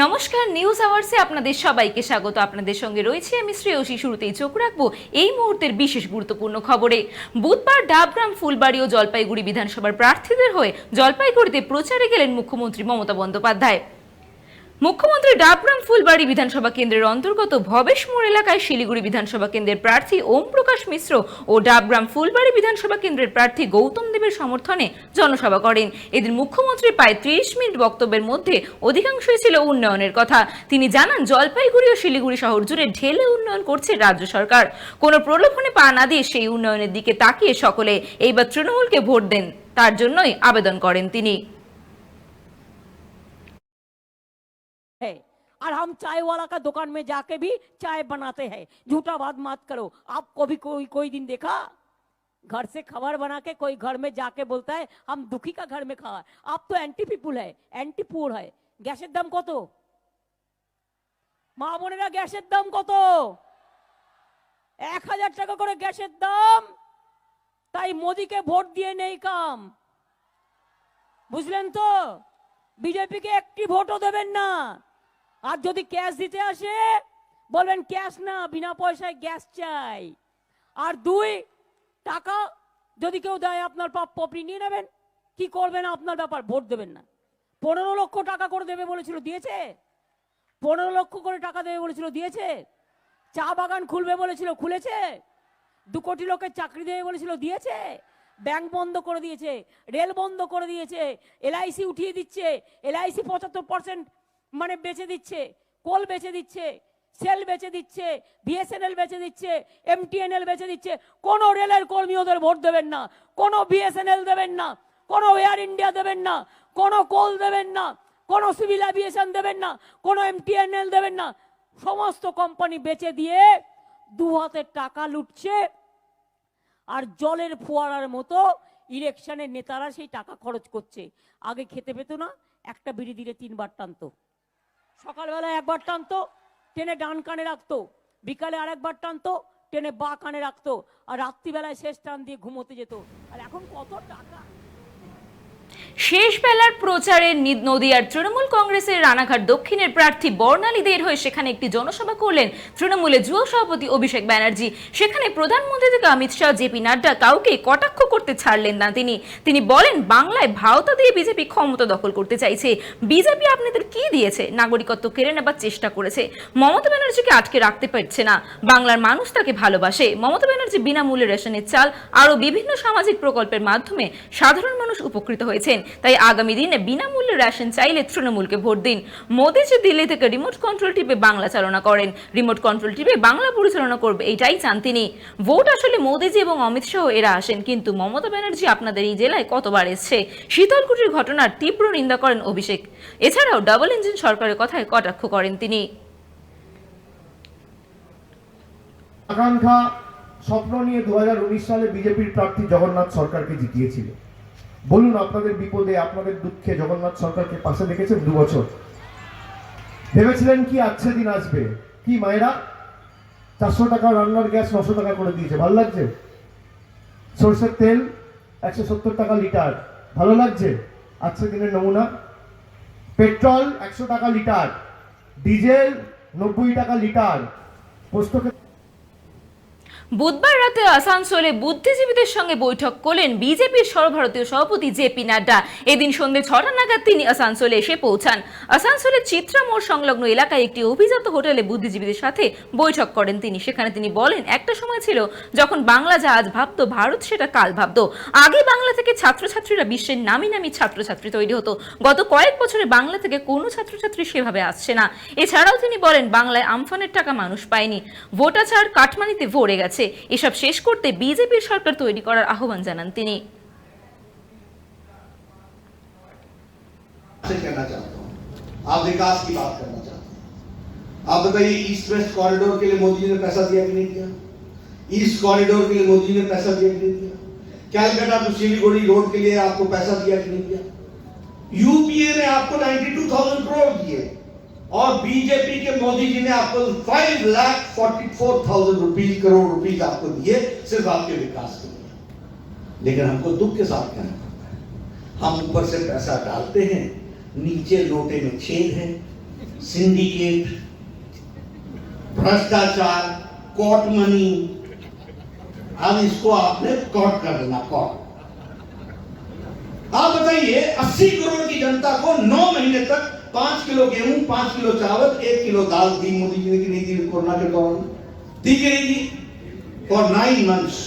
নমস্কার, নিউজ আওয়ার্সে আপনাদের সবাইকে স্বাগত। আপনাদের সঙ্গে রয়েছে আমি শ্রেয়সী। শুরুতেই চোখ রাখবো এই মুহূর্তের বিশেষ গুরুত্বপূর্ণ খবরে। বুধবার ডাবগ্রাম, ফুলবাড়ি ও জলপাইগুড়ি বিধানসভার প্রার্থীদের হয়ে জলপাইগুড়িতে প্রচারে গেলেন মুখ্যমন্ত্রী মমতা বন্দ্যোপাধ্যায়। মুখ্যমন্ত্রী ডাবগ্রাম ফুলবাড়ি বিধানসভা কেন্দ্রের অন্তর্গত ভবেশ মোড় এলাকায় শিলিগুড়ি বিধানসভা কেন্দ্রের প্রার্থী ওম প্রকাশ মিশ্র ও ডাবগ্রাম ফুলবাড়ি বিধানসভা কেন্দ্রের প্রার্থী গৌতম দেবের সমর্থনে জনসভা করেন। এদিন মুখ্যমন্ত্রী প্রায় 30 মিনিট বক্তব্যের মধ্যে অধিকাংশই ছিল উন্নয়নের কথা। তিনি জানান, জলপাইগুড়ি ও শিলিগুড়ি শহর জুড়ে ঢেলে উন্নয়ন করছে রাজ্য সরকার। কোনো প্রলোভনে পা না দিয়ে সেই উন্নয়নের দিকে তাকিয়ে সকলে এইবার তৃণমূলকে ভোট দেন, তার জন্যই আবেদন করেন তিনি। और हम चाय वाला का दुकान में जाके भी चाय बनाते हैं। झूठा बात मत करो। आपको भी कोई दिन देखा घर से खबर बना के कोई घर में जाके बोलता है हम दुखी का घर में खावा। आप तो एंटी पीपुल है, एंटी पुअर है। গ্যাসের দাম কত মা বোনেরা? গ্যাসের দাম কত? 1000 টাকা করে গ্যাসের দাম। তাই মোদিকে ভোট দিয়ে নেই কাম, বুঝলেন তো? বিজেপিকে একটি ভোটও দেবেন না। আর যদি ক্যাশ দিতে আসে বলবেন ক্যাশ না, বিনা পয়সায় গ্যাস চাই। আর 2 টাকা যদি কেউ দেয় আপনার প্রাপ্য আপনি নিয়ে নেবেন। কি করবেন আপনার ব্যাপার, ভোট দেবেন না। 15 লক্ষ টাকা করে দেবে বলেছিল, দিয়েছে? 15 লক্ষ করে টাকা দেবে বলেছিল, দিয়েছে? চা বাগান খুলবে বলেছিল, খুলেছে? 2 কোটি লোকের চাকরি দেবে বলেছিল, দিয়েছে? ব্যাংক বন্ধ করে দিয়েছে, রেল বন্ধ করে দিয়েছে, এলআইসি উঠিয়ে দিচ্ছে, এলআইসি 75% মানে বেচে দিচ্ছে, কোল বেচে দিচ্ছে, সেল বেচে দিচ্ছে, বিএসএনএল বেচে দিচ্ছে, এমটিএনএল বেচে দিচ্ছে। কোনো রেলের কর্মী ওদের ভোট দেবেন না, কোনো বিএসএনএল দেবেন না, কোনো এয়ার ইন্ডিয়া দেবেন না, কোনো কোল দেবেন না, কোনো সিভিল এভিয়েশন দেবেন না, কোনো এমটিএনএল দেবেন না। সমস্ত কোম্পানি বেচে দিয়ে 2 হাতে টাকা লুটছে। আর জলের ফোয়ারার মতো ইলেকশনের নেতারা সেই টাকা খরচ করছে। আগে খেতে পেত না, একটা বিড়ি দিলে 3 বার টানতো। সকালবেলা 1 বার টানতো, টেনে ডান কানে রাখতো। বিকালে আরেকবার টানতো, টেনে বা কানে রাখতো। আর রাত্রিবেলায় শেষ টান দিয়ে ঘুমোতে যেত। আর এখন কত টাকা! শেষ বেলার প্রচারে নদিয়ার তৃণমূল কংগ্রেসের রানাঘাট দক্ষিণের প্রার্থী বর্ণালী দের হয়ে সেখানে একটি জনসভা করলেন তৃণমূলের যুব সভাপতি অভিষেক ব্যানার্জি। সেখানে প্রধানমন্ত্রী থেকে অমিত শাহ, জেপি নাড্ডা কাউকে কটাক্ষ করতে ছাড়লেন না তিনি বলেন, বাংলায় ভাওতা দিয়ে বিজেপি ক্ষমতা দখল করতে চাইছে। বিজেপি আপনাদের কি দিয়েছে? নাগরিকত্ব কেড়ে নেবার চেষ্টা করেছে। মমতা ব্যানার্জিকে আটকে রাখতে পারছে না। বাংলার মানুষ তাকে ভালোবাসে। মমতা ব্যানার্জি বিনামূল্যে রেশনের চাল আরো বিভিন্ন সামাজিক প্রকল্পের মাধ্যমে সাধারণ মানুষ উপকৃত হয়েছেন। তাই আগামী দিনে বিনামূল্যে রেশন চাইলে তৃণমূলকে ভোট দিন। মোদি যে দিল্লি থেকে রিমোট কন্ট্রোল টিপে বাংলা চালনা করেন, রিমোট কন্ট্রোল টিপে বাংলা পরিচালনা করবে, এটাই চান তিনি। ভোট আসলে মোদিজি এবং অমিত শাহ এরা আসেন, কিন্তু মমতা ব্যানার্জি আপনাদের এই জেলায় কতবার এসছে? শীতলকুঠির ঘটনার তীব্র নিন্দা করেন অভিষেক। এছাড়াও ডাবল ইঞ্জিন সরকারের কথায় কটাক্ষ করেন তিনি। আকাঙ্ক্ষা স্বপ্ন নিয়ে 2019 সালে বিজেপির প্রার্থী জগন্নাথ সরকারকে জিতিয়েছিল। বলুন, আপনাদের বিপদে আপনাদের দুঃখে জগন্নাথ সরকারকে পাশে দেখেছেন 2 বছর? ভেবেছিলেন কি আচ্ছা দিন আসবে? কি মায়েরা 400 টাকা রান্নার গ্যাস 900 টাকা করে দিয়েছে, ভালো লাগছে? সরষের তেল 170 টাকা লিটার, ভালো লাগছে? আচ্ছা দিনের নমুনা। পেট্রোল 100 টাকা লিটার, ডিজেল 90 টাকা লিটার। বুধবার রাতে আসানসোলে বুদ্ধিজীবীদের সঙ্গে বৈঠক করলেন বিজেপির সর্বভারতীয় সভাপতি জেপি নাড্ডা। এদিন সন্ধ্যে 6টা নাগাদ তিনি আসানসোলে এসে পৌঁছান। আসানসোলের চিত্রা মোড় সংলগ্ন এলাকায় একটি অভিজাত হোটেলে বুদ্ধিজীবীদের সাথে বৈঠক করেন তিনি। সেখানে তিনি বলেন, একটা সময় ছিল যখন বাংলা যা আজ ভাবতো, ভারত সেটা কাল ভাবতো। আগে বাংলা থেকে ছাত্রছাত্রীরা বিশ্বের নামি নামি ছাত্রছাত্রী তৈরি হতো। গত কয়েক বছরে বাংলা থেকে কোনো ছাত্রছাত্রী সেভাবে আসছে না। এছাড়াও তিনি বলেন, বাংলায় আমফানের টাকা মানুষ পায়নি, ভোটাচার কাটমানিতে ভরে গেছে। এসব শেষ করতে বিজেপির সরকার তৈরি করার আহ্বান জানান তিনি। कहना चाहता हूं, आप विकास की बात करना चाहते हैं। आप बताइए, ईस्ट वेस्ट कॉरिडोर के लिए मोदी जी ने पैसा दिया कि नहीं दिया? ईस्ट कॉरिडोर के लिए मोदी जी ने पैसा दिया कि नहीं दिया? कैलकाटा टू सिलीगुड़ी रोड के लिए आपको पैसा दिया कि नहीं दिया? यूपीए ने आपको 92,000 करोड़ दिए और बीजेपी के मोदी जी ने आपको 5,44,000 करोड़ रुपीज आपको दिए सिर्फ आपके विकास के लिए। लेकिन हमको दुख के साथ कहना पड़ता है, हम ऊपर से पैसा डालते हैं, नीचे लोटे में छेद है, सिंडिकेट, भ्रष्टाचार, कॉट मनी, अब इसको आपने कॉट कर देना, कॉट। आप बताइए 80 करोड़ की जनता को 9 महीने तक 5 किलो गेहूं, 5 किलो चावल, 1 किलो दाल दी मोदी जी ने कि नहीं दी कोरोना के दौरान? दी कि नहीं दी? For 9 months.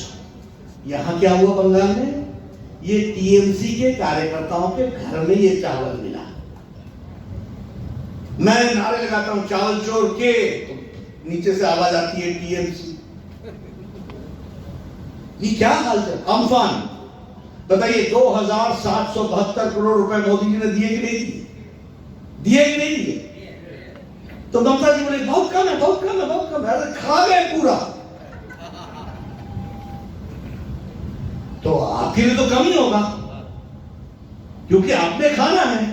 यहां क्या हुआ बंगाल में? ये टीएमसी के कार्यकर्ताओं के घर में ये चावल मिला। मैं नारे लगाता हूं चावल चोर के, तो नीचे से आवाज आती है टीएमसी। ये क्या हाल है? अम्फान बताइए 2772 करोड़ रुपए मोदी जी ने दिए कि नहीं दिए? दिए कि नहीं दिए? तो ममता जी बोले बहुत कम है, बहुत कम है, बहुत कम है। अरे खा गए पूरा। तो आपके लिए तो कम ही होगा, क्योंकि आपने खाना है।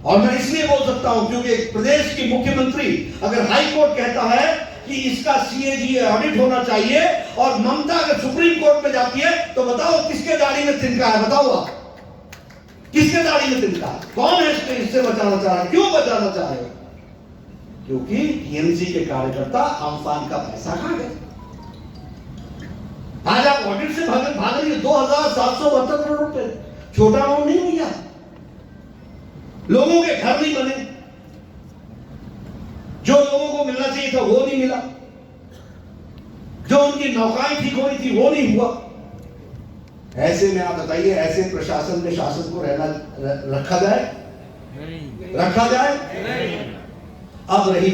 और मैं इसलिए बोल सकता हूं क्योंकि प्रदेश की मुख्यमंत्री अगर हाई कोर्ट कहता है कि इसका सीएजी ऑडिट होना चाहिए और ममता अगर सुप्रीम कोर्ट में जाती है, तो बताओ किसके दाढ़ी में तिनका है? बताओ आप, किसके दाढ़ी में तिनका है? कौन है इससे बचाना चाह रहा है? क्यों बचाना चाह रहे हो? क्योंकि टीएमसी के कार्यकर्ता अम्फान का पैसा खा गए। आज आप ऑडिट से भाग रही है 2772 करोड़ रुपए। छोटा अमाउंट नहीं भैया। लोगों के घर नहीं बने, जो लोगों को मिलना चाहिए था वो नहीं मिला, जो उनकी नौकरियां ठीक होनी थी वो नहीं हुआ। ऐसे में आप बताइए, ऐसे प्रशासन में शासन को रखा जाए? अब रही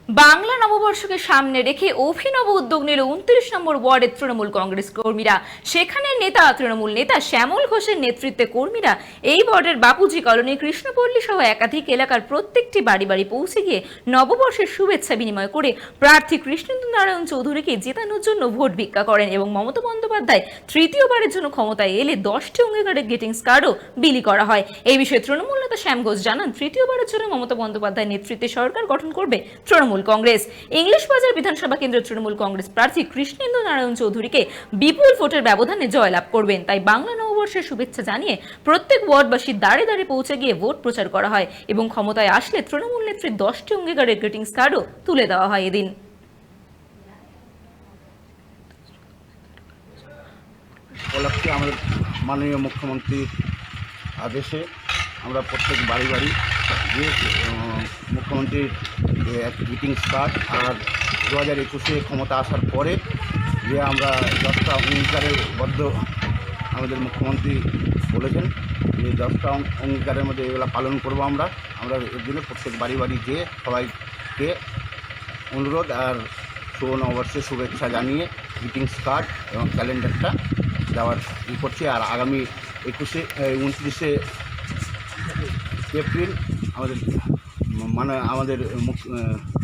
বাংলা নববর্ষকে সামনে রেখে অভিনব উদ্যোগ নিল 29 নম্বর ওয়ার্ডের তৃণমূল কংগ্রেস কর্মীরা। সেখানে তৃণমূল নেতা শ্যামল ঘোষের নেতৃত্বে কর্মীরা এই ওয়ার্ডের বাপুজি কলোনি, কৃষ্ণপল্লী সহ একাধিক এলাকার প্রত্যেকটি বাড়ি বাড়ি পৌঁছে গিয়ে নববর্ষের শুভেচ্ছা বিনিময় করে প্রার্থী কৃষ্ণেন্দু নারায়ণ চৌধুরীকে জেতানোর জন্য ভোট ভিক্ষা করেন এবং মমতা বন্দ্যোপাধ্যায় তৃতীয়বারের জন্য ক্ষমতায় এলে 10টি অঙ্গীকারের গ্রিটিংস কার্ডও বিলি করা হয়। এই বিষয়ে তৃণমূল নেতা শ্যাম ঘোষ জানান, তৃতীয়বারের জন্য মমতা বন্দ্যোপাধ্যায়ের নেতৃত্বে সরকার গঠন করবে তৃণমূল কংগ্রেস। ইংলিশ বাজার বিধানসভা কেন্দ্রের তৃণমূল কংগ্রেস প্রার্থী কৃষ্ণেন্দু নারায়ণ চৌধুরীকে বিপুল ভোটের ব্যবধানে জয়লাভ করবেন। তাই বাংলা নববর্ষের শুভেচ্ছা জানিয়ে প্রত্যেক ওয়ার্ডবাসীর দাঁড়ে দাঁড়ে পৌঁছে গিয়ে ভোট প্রচার করা হয় এবং ক্ষমতায় আসলে তৃণমূল নেত্রীর 10টি অঙ্গীকারের গ্রিটিংস কার্ডও তুলে দেওয়া হয়। এদিন উপলক্ষে আমাদের মাননীয় মুখ্যমন্ত্রীর আদেশে আমরা প্রত্যেক বাড়ি বাড়ি গিয়ে মুখ্যমন্ত্রীর এক গ্রিটিংস কার্ড আর 2021-এ ক্ষমতা আসার পরে যে আমরা 10টা অঙ্গীকারের বদ্ধ আমাদের মুখ্যমন্ত্রী বলেছেন যে 10টা অঙ্গীকারের মধ্যে এগুলো পালন করবো। আমরা এর জন্য প্রত্যেক বাড়ি বাড়ি গিয়ে সবাইকে অনুরোধ আর শুভ নববর্ষের শুভেচ্ছা জানিয়ে গ্রিটিংস কার্ড এবং ক্যালেন্ডারটা দেওয়ার করছি। আর আগামী 29শে এপ্রিল আমাদের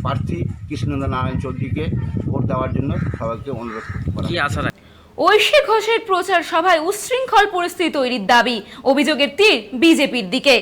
প্রার্থী কৃষ্ণেন্দু নারায়ণ চৌধুরীকে ভোট দেওয়ার জন্য সবাইকে অনুরোধ করা। ঐশী ঘোষের প্রচার সভায় উচ্ছৃঙ্খল পরিস্থিতি তৈরির দাবি, অভিযোগের তীর বিজেপির দিকে।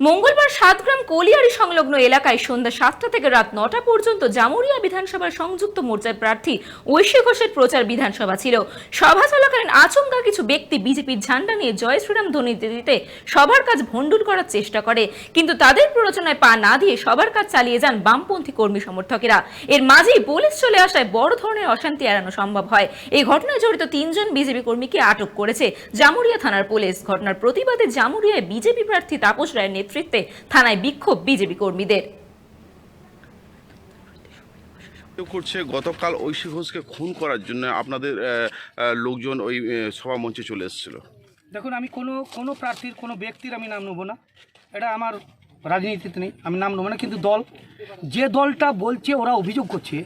মঙ্গলবার 7 গ্রাম কলিয়ারি সংলগ্ন এলাকায় সন্ধ্যা 7টা থেকে রাত 9টা পর্যন্ত জামুরিয়া বিধানসভার সংযুক্ত মোর্চার প্রার্থী ঐশী ঘোষের প্রচার বিধানসভা ছিল। সভা চলাকালীন আচমকা কিছু ব্যক্তি বিজেপির ঝান্ডা নিয়ে জয় শ্রীরাম ধ্বনি দিতে সবার কাজ ভণ্ডুল করার চেষ্টা করে, কিন্তু তাদের প্ররোচনায় পা না দিয়ে সবার কাজ চালিয়ে যান বামপন্থী কর্মী সমর্থকেরা। এর মাঝেই পুলিশ চলে আসায় বড় ধরনের অশান্তি এড়ানো সম্ভব হয়। এই ঘটনায় জড়িত 3 জন বিজেপি কর্মীকে আটক করেছে জামুরিয়া থানার পুলিশ। ঘটনার প্রতিবাদে জামুরিয়ায় বিজেপি প্রার্থী তাপস রায়ের নেতৃত্বে থানায় বিক্ষোভ বিজেপি কর্মীদের। করছে গতকাল ঐশী ঘোষকে খুন করার জন্য আপনাদের লোকজন ওই সভা মঞ্চে চলে এসেছিল। দেখুন, আমি কোনো প্রার্থীর কোনো ব্যক্তির আমি নাম নেবো না, এটা আমার রাজনীতিতে নেই, আমি নাম নেবো না। কিন্তু যে দলটা বলছে, ওরা অভিযোগ করছে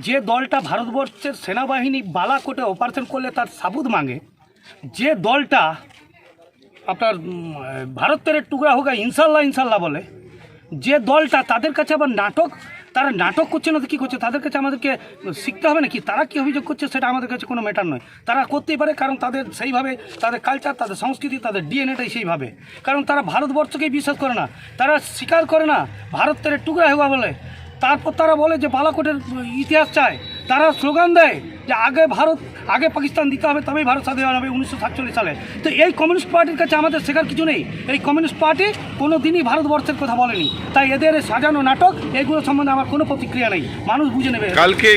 যে দলটা ভারতবর্ষের সেনাবাহিনী বালাকোটে অপারেশন করলে তার সাবুত মাঙে, যে দলটা আপনার ভারতের টুকরা হোক ইনশাল্লাহ বলে, যে দলটা তাদের কাছে আবার তারা নাটক করছে না তো কী করছে, তাদের কাছে আমাদেরকে শিখতে হবে নাকি তারা কী অভিযোগ করছে সেটা আমাদের কাছে কোনো ম্যাটার নয়। তারা করতেই পারে, কারণ তাদের সেইভাবে তাদের কালচার, তাদের সংস্কৃতি, তাদের ডিএনএটাই সেইভাবে। কারণ তারা ভারতবর্ষকেই বিশ্বাস করে না, তারা স্বীকার করে না ভারতের টুকরা হওয়া বলে। তারপর তারা বলে যে বালাকোটের ইতিহাস চায়, তারা স্লোগান দেয় যে আগে পাকিস্তান দিতে হবে তবেই ভারত স্বাধীন হবে 1947 সালে। তো এই কমিউনিস্ট পার্টির কাছে আমাদের শেখার কিছু নেই। এই কমিউনিস্ট পার্টি কোনো দিনই ভারতবর্ষের কথা বলেনি, তাই এদের সাজানো নাটক এগুলো সম্বন্ধে আমার কোনো প্রতিক্রিয়া নেই, মানুষ বুঝে নেবে। কালকে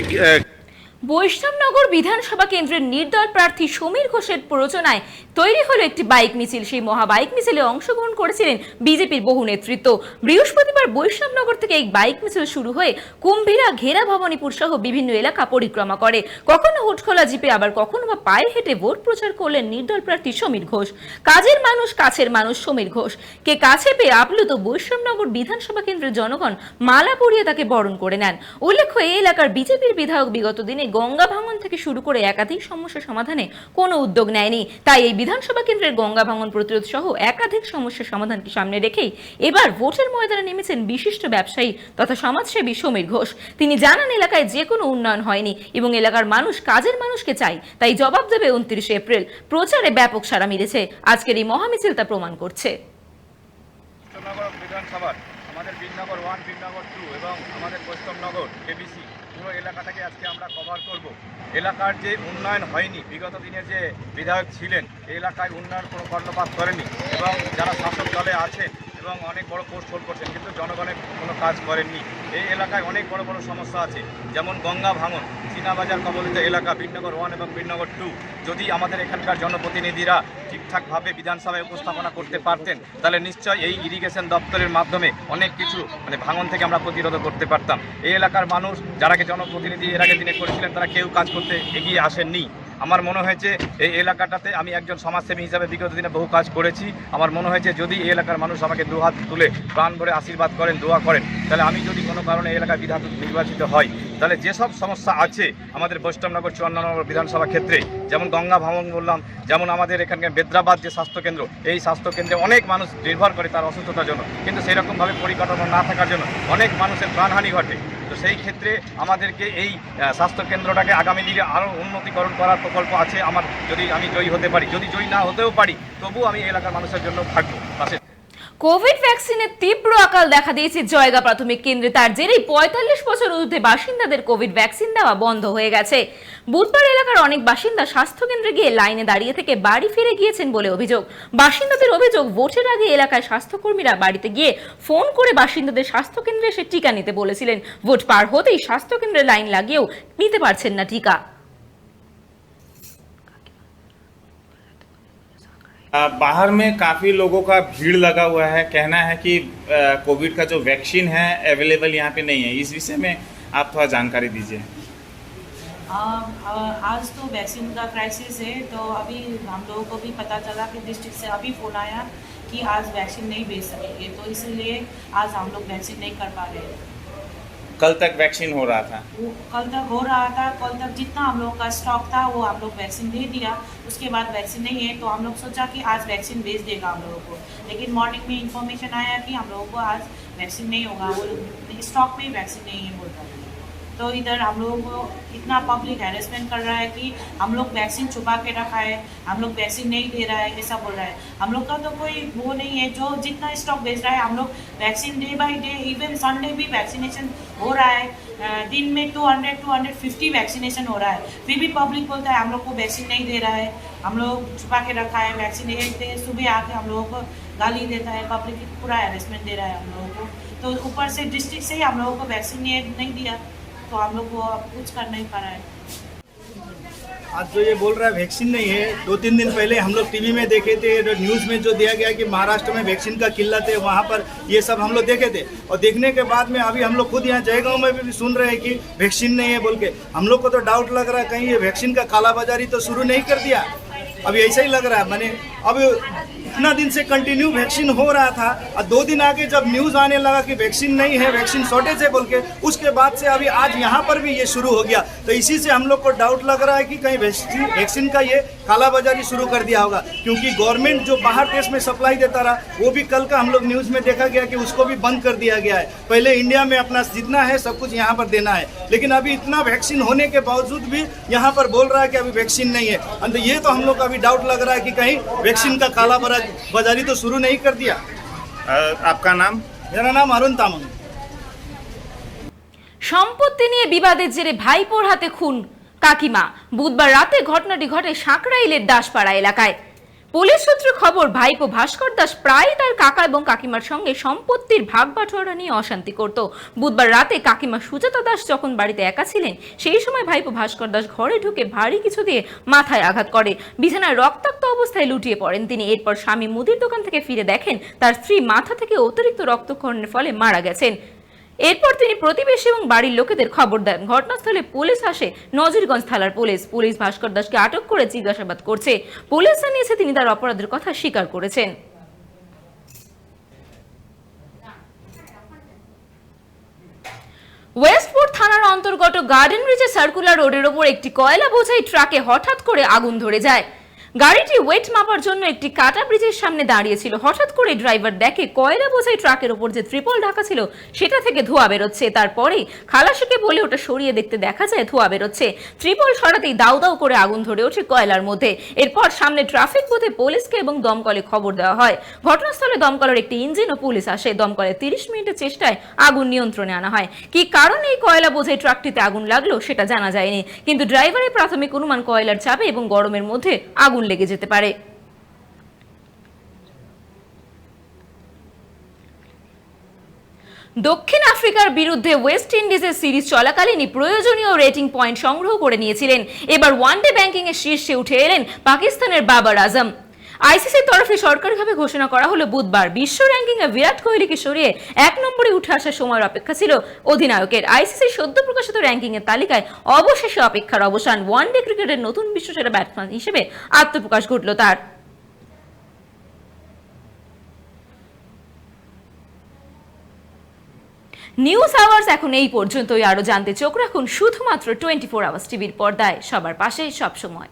বৈষ্ণবনগর বিধানসভা কেন্দ্রের নির্দল প্রার্থী সমীর ঘোষের প্ররোচনায় তৈরি হলো একটি বাইক মিছিল। সেই মহা বাইক মিছিলে অংশগ্রহণ করেছিলেন বিজেপির বহু নেতৃত্ব। বৃহস্পতিবার বৈষ্ণবনগর থেকে এই বাইক মিছিল শুরু হয়ে কুম্ভীরা, ঘেরা ভবানীপুর সহ বিভিন্ন এলাকা পরিক্রমা করে। কখনো হুটখোলা জিপে, আবার কখনো বা পায়ে হেঁটে ভোট প্রচার করলেন নির্দল প্রার্থী সমীর ঘোষ। কাজের মানুষ, কাছের মানুষ সমীর ঘোষ কে কাছে পেয়ে আপ্লুত বৈষ্ণবনগর বিধানসভা কেন্দ্রের জনগণ মালা পরিয়ে তাকে বরণ করে নেন। উল্লেখ্য, এই এলাকার বিজেপির বিধায়ক বিগত দিনে গঙ্গা ভাঙন থেকে শুরু করে একাধিক সমস্যা সমাধানে কোনো উদ্যোগ নেয়নি। তাই এই বিধানসভা কেন্দ্রের গঙ্গা ভাঙন প্রতিরোধ সহ একাধিক সমস্যা সমাধানকে সামনে রেখেই এবার ভোটের ময়দানে নেমেছেন বিশিষ্ট ব্যবসায়ী তথা সমাজসেবী সমীর ঘোষ। তিনি জানান, এলাকায় যে কোনো উন্নয়ন হয়নি এবং এলাকার মানুষ কাজের মানুষকে চাই, তাই জবাব দেবে 29 এপ্রিল। প্রচারে ব্যাপক সাড়া মিলেছে। আজকের এই মহামিছিল তা প্রমাণ করছে। বিধানসভার আমাদের বীরনগর 1, বীরনগর 2 এবং আমাদের বৈষ্ণবনগর কেবিসি পুরো এলাকাটাকে আজকে আমরা কভার করব। এলাকার যে উন্নয়ন হয়নি, বিগত দিনে যে বিধায়ক ছিলেন এই এলাকায় উন্নয়ন কোনো কর্ণপাত করেনি এবং যারা শাসক দলে আছে এবং অনেক বড় পোস্ট হোল্ড করছেন কিন্তু জনগণের কোনো কাজ করেননি। এই এলাকায় অনেক বড় বড় সমস্যা আছে, যেমন গঙ্গা ভাঙন, চীনাবাজার কবলিত এলাকা, বীরনগর 1 এবং বীরনগর 2। যদি আমাদের এখানকার জনপ্রতিনিধিরা ঠিকঠাকভাবে বিধানসভায় উপস্থাপনা করতে পারতেন তাহলে নিশ্চয় এই ইরিগেশন দপ্তরের মাধ্যমে অনেক কিছু ভাঙন থেকে আমরা প্রতিরোধ করতে পারতাম। এই এলাকার মানুষ যারা জনপ্রতিনিধি এর আগে দিনে করেছিলেন তারা কেউ কাজ করতে এগিয়ে আসেননি। আমার মনে হয়েছে এই এলাকাটাতে আমি একজন সমাজসেবী হিসাবে বিগত দিনে বহু কাজ করেছি। আমার মনে হয়েছে যদি এই এলাকার মানুষ আমাকে দুহাত তুলে প্রাণ ভরে আশীর্বাদ করেন, দোয়া করেন, তাহলে আমি যদি কোনো কারণে এই এলাকায় নির্বাচিত হয় তাহলে যেসব সমস্যা আছে আমাদের বৈষ্ণবনগর 54 নম্বর বিধানসভা ক্ষেত্রে, যেমন গঙ্গা ভাঙন বললাম, যেমন আমাদের এখানকার বেদ্রাবাদ যে স্বাস্থ্যকেন্দ্র, এই স্বাস্থ্যকেন্দ্রে অনেক মানুষ নির্ভর করে তার অসুস্থতার জন্য, কিন্তু সেরকমভাবে পরিকাঠামো না থাকার জন্য অনেক মানুষের প্রাণহানি ঘটে। তো সেই ক্ষেত্রে আমাদেরকে এই স্বাস্থ্যকেন্দ্রটাকে আগামী দিনে আরও উন্নতিকরণ করার প্রকল্প আছে আমার। যদি আমি জয়ী হতে পারি, যদি জয়ী না হতেও পারি, তবু আমি এলাকার মানুষের জন্য থাকবো পাশে। কোভিড ভ্যাকসিনের তীব্র আকাল দেখা দিয়েছে জয়গা প্রাথমিক কেন্দ্রে। তার জেরেই 45 বছর ঊর্ধ্বে বাসিন্দাদের কোভিড ভ্যাকসিন দেওয়া বন্ধ হয়ে গেছে। বুধবার এলাকার অনেক বাসিন্দা স্বাস্থ্যকেন্দ্রে গিয়ে লাইনে দাঁড়িয়ে থেকে বাড়ি ফিরে গিয়েছেন বলে অভিযোগ। বাসিন্দাদের অভিযোগ, ভোটের আগে এলাকায় স্বাস্থ্যকর্মীরা বাড়িতে গিয়ে ফোন করে বাসিন্দাদের স্বাস্থ্যকেন্দ্রে এসে টিকা নিতে বলেছিলেন। ভোট পার হতেই স্বাস্থ্যকেন্দ্রে লাইন লাগিয়েও নিতে পারছেন না টিকা। बाहर में काफ़ी लोगों का भीड़ लगा हुआ है। कहना है कि कोविड का जो वैक्सीन है अवेलेबल यहाँ पे नहीं है। इस विषय में आप थोड़ा जानकारी दीजिए। आज तो वैक्सीन का क्राइसिस है, तो अभी हम लोगों को भी पता चला कि डिस्ट्रिक्ट से अभी फ़ोन आया कि आज वैक्सीन नहीं भेज सकेंगे, तो इसलिए आज हम लोग वैक्सीन नहीं कर पा रहे हैं। कल तक वैक्सीन हो रहा था? कल तक हो रहा था, कल तक जितना हम लोगों का स्टॉक था वो हम लोग वैक्सीन दे दिया। उसके बाद वैक्सीन नहीं है तो हम लोग सोचा कि आज वैक्सीन भेज देगा हम लोगों को, लेकिन मॉर्निंग में इंफॉर्मेशन आया कि हम लोगों को आज वैक्सीन नहीं होगा, वो स्टॉक में वैक्सीन नहीं है बोलता। तो इधर हम लोगों को इतना पब्लिक हैरेसमेंट कर रहा है कि हम लोग वैक्सीन छुपा के रखा है, हम लोग वैक्सीन नहीं दे रहा है, ऐसा बोल रहा है। हम लोग का तो कोई वो नहीं है, जो जितना स्टॉक भेज रहा है हम लोग vaccine day by day, even Sunday भी वैक्सीनेशन हो रहा है। दिन में 200-250 वैक्सीनेशन हो रहा है, फिर भी पब्लिक बोलता है हम लोग को वैक्सीन नहीं दे रहा है, हम लोग छुपा के रखा है वैक्सीन। एक दिन सुबह आके हम लोगों को गाली देता है, पब्लिक पूरा हैरेसमेंट दे रहा है हम लोगों को। तो ऊपर से डिस्ट्रिक्ट से ही हम लोगों को वैक्सीन नहीं दिया, तो हम लोग वो अब कुछ कर नहीं पा रहा है। आज जो ये बोल रहा है वैक्सीन नहीं है, 2-3 दिन पहले हम लोग टीवी में देखे थे, न्यूज़ में जो दिया गया कि महाराष्ट्र में वैक्सीन का किल्लत है, वहाँ पर ये सब हम लोग देखे थे। और देखने के बाद में अभी हम लोग खुद यहाँ जयगांव में भी सुन रहे हैं कि वैक्सीन नहीं है बोल के। हम लोग को तो डाउट लग रहा है कहीं ये वैक्सीन का कालाबाजारी तो शुरू नहीं कर दिया। अभी ऐसा ही लग रहा है। मैंने अब इतना दिन से कंटिन्यू वैक्सीन हो रहा था और 2 दिन आगे जब न्यूज़ आने लगा कि वैक्सीन नहीं है, वैक्सीन शॉर्टेज है बोल के, उसके बाद से अभी आज यहाँ पर भी ये शुरू हो गया। तो इसी से हम लोग को डाउट लग रहा है कि कहीं वैक्सीन का ये कालाबाजारी शुरू कर दिया होगा, क्योंकि गवर्नमेंट जो बाहर देश में सप्लाई देता रहा वो भी कल का हम लोग न्यूज़ में देखा गया कि उसको भी बंद कर दिया गया है। पहले इंडिया में अपना जितना है सब कुछ यहाँ पर देना है, लेकिन अभी इतना वैक्सीन होने के बावजूद भी यहाँ पर बोल रहा है कि अभी वैक्सीन नहीं है। तो ये तो हम लोग का अभी डाउट लग रहा है कि कहीं वैक्सीन का कालाबाजारी तो शुरू नहीं कर दिया। आपका नाम? मेरा नाम अरुण तामंग। সম্পত্তি নিয়ে বিবাদের জেরে ভাইপোর হাতে খুন কাকিমা বুধবার রাতে ঘটনাটি ঘটে সাঁকরাইলের দাসপাড়া এলাকায়। পুলিশ সূত্রে খবর, ভাইপো ভাস্কর দাস প্রায় তার কাকা এবং কাকিমার সঙ্গে সম্পত্তির ভাগ বাটোয়ারা নিয়ে অশান্তি করত। বুধবার রাতে কাকিমা সুজাতা দাস যখন বাড়িতে একা ছিলেন, সেই সময় ভাইপো ভাস্কর দাস ঘরে ঢুকে ভারী কিছু দিয়ে মাথায় আঘাত করে। বিছানায় রক্তাক্ত অবস্থায় লুটিয়ে পড়েন তিনি। এরপর স্বামী মুদির দোকান থেকে ফিরে দেখেন তার স্ত্রী মাথা থেকে অতিরিক্ত রক্তক্ষরণের ফলে মারা গেছেন। এরপর তিনি প্রতিবেশী এবং বাড়ির লোকেদের খবর দেন। ঘটনাস্থলে পুলিশ আসে। নজিরগঞ্জ থানার পুলিশ ভাস্কর দাসকে আটক করে জিজ্ঞাসাবাদ করছে। পুলিশ জানিয়েছে তিনি তার অপরাধের কথা স্বীকার করেছেন। ওয়েস্টপুর থানার অন্তর্গত গার্ডেন ব্রিজে সার্কুলার রোডের ওপর একটি কয়লা বোঝাই ট্রাকে হঠাৎ করে আগুন ধরে যায়। গাড়িটি ওয়েট মাপার জন্য একটি কাটা ব্রিজের সামনে দাঁড়িয়েছিল। হঠাৎ করে ড্রাইভার দেখে কয়লা বোঝাই ট্রাকের ওপর যে ত্রিপল ঢাকা ছিল সেটা থেকে ধোঁয়া বেরোচ্ছে। তারপরেই খালাসিকে বলে ওটা সরিয়ে দেখতে দেখা যায় ধোঁয়া বেরোচ্ছে। ত্রিপল সরাতেই দাউ দাউ করে আগুন ধরে ওঠে কয়লার মধ্যে। এরপর সামনে ট্রাফিক বুথে পুলিশকে এবং দমকলে খবর দেওয়া হয়। ঘটনাস্থলে দমকলের একটি ইঞ্জিন ও পুলিশ আসে। দমকলের 30 মিনিটের চেষ্টায় আগুন নিয়ন্ত্রণে আনা হয়। কি কারণে এই কয়লা বোঝাই ট্রাকটিতে আগুন লাগলো সেটা জানা যায়নি, কিন্তু ড্রাইভারের প্রাথমিক অনুমান কয়লার চাপে এবং গরমের মধ্যে আগুন লেগে যেতে পারে। দক্ষিণ আফ্রিকার বিরুদ্ধে ওয়েস্ট ইন্ডিজের সিরিজ চলাকালীনই প্রয়োজনীয় রেটিং পয়েন্ট সংগ্রহ করে নিয়েছিলেন। এবার ওয়ানডে ব্যাংকিং এর শীর্ষে উঠে এলেন পাকিস্তানের বাবর আজম। আইসিসির তরফে সরকারিভাবে ঘোষণা করা হলো বুধবার। বিশ্ব র্যাঙ্কিং এ বিরাট কোহলিকে সরিয়ে 1 নম্বরে উঠে আসার সময়ের অপেক্ষা ছিল অধিনায়কের। আইসিসির সদ্য প্রকাশিত র্যাঙ্কিং এর তালিকায় অবশেষে অপেক্ষার অবসান। ওয়ানডে ক্রিকেটের নতুন বিশ্বসেরা ব্যাটসম্যান হিসেবে আত্মপ্রকাশ ঘটল তার। নিউজ আওয়ার্স এখন এই পর্যন্তই। আরো জানতে চোখ রাখুন শুধুমাত্র 24 আওয়ার্স টিভির পর্দায়। সবার পাশে সব সময়।